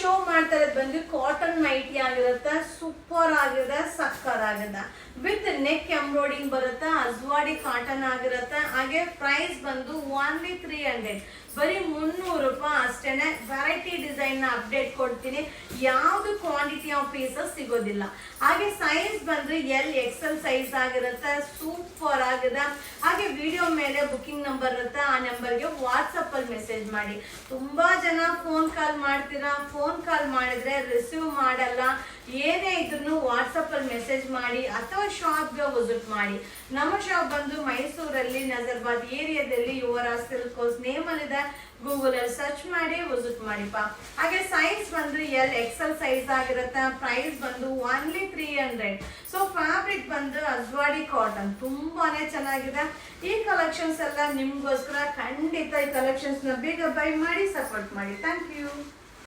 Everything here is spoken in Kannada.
ಶೋ ಮಾಡ್ತಾ ಇರೋದು ಬಂದು ಕಾಟನ್ ನೈಟಿ ಆಗಿರುತ್ತೆ, ಸೂಪರ್ ಆಗಿದೆ, ಸಕ್ಕರ್ ಆಗಿದೆ. ವಿತ್ ನೆಕ್ ಎಂಬ್ರಾಯ್ಡಿಂಗ್ ಬರುತ್ತೆ, ಅಜ್ವಾಡಿ ಕಾಟನ್ ಆಗಿರುತ್ತೆ. ಹಾಗೆ ಪ್ರೈಸ್ ಬಂದು ಓನ್ಲಿ 300, ಬರೀ 300 ರೂಪಾಯಿ ಅಷ್ಟೇನೆ. ವೆರೈಟಿ ಡಿಸೈನ್ ನ ಅಪ್ಡೇಟ್ ಕೊಡ್ತೀನಿ, ಯಾವ್ದು ಕ್ವಾಂಟಿಟಿ ಆಫ್ ಪೀಸಸ್ ಸಿಗೋದಿಲ್ಲ. ಹಾಗೆ ಸೈಜ್ ಬಂದು XL ಸೈಜ್ ಆಗಿರುತ್ತೆ, ಸೂಪರ್ ಆಗಿದೆ. ಹಾಗೆ ವಿಡಿಯೋ ಮೇಲೆ ಬುಕಿಂಗ್ ನಂಬರ್ ಇರುತ್ತೆ, ಆ ನಂಬರ್ಗೆ ವಾಟ್ಸಪ್ ಅಲ್ಲಿ ಮೆಸೇಜ್ ಮಾಡಿ. ತುಂಬಾ ಜನ ಫೋನ್ ಕಾಲ್ ಮಾಡ್ತೀರಾ, ಫೋನ್ ಕಾಲ್ ಮಾಡಿದ್ರೆ ರಿಸೀವ್ ಮಾಡಲ್ಲ. ಏನೇ ಇದ್ರೂ ವಾಟ್ಸಪ್ ಅಲ್ಲಿ ಮೆಸೇಜ್ ಮಾಡಿ ಅಥವಾ ಶಾಪ್ಗೆ ವಿಸಿಟ್ ಮಾಡಿ. ನಮ್ಮ ಶಾಪ್ ಬಂದು ಮೈಸೂರಲ್ಲಿ ನಜರ್ಬಾದ್ ಏರಿಯಾದಲ್ಲಿ ಯುವರಾಜ್ ಸಿಲ್ಕ್ ಹೌಸ್ ನೇಮ್ ಅಲ್ಲಿದೆ, ಗೂಗಲ್ ಅಲ್ಲಿ ಸರ್ಚ್ ಮಾಡಿ ವಿಸಿಟ್ ಮಾಡಿಪ್ಪ. ಹಾಗೆ ಸೈಜ್ ಬಂದು XL ಸೈಜ್ ಆಗಿರುತ್ತೆ. ಪ್ರೈಸ್ ಬಂದು ಓನ್ಲಿ 300. ಸೊ ಫ್ಯಾಬ್ರಿಕ್ ಬಂದು ಅಜ್ವಾಡಿ ಕಾಟನ್, ತುಂಬಾನೇ ಚೆನ್ನಾಗಿದೆ. ಈ ಕಲೆಕ್ಷನ್ಸ್ ಎಲ್ಲ ನಿಮ್ಗೋಸ್ಕರ. ಖಂಡಿತ ಈ ಕಲೆಕ್ಷನ್ಸ್ ನ ಬೇಗ ಬೈ ಮಾಡಿ ಸಪೋರ್ಟ್ ಮಾಡಿ. Thank you.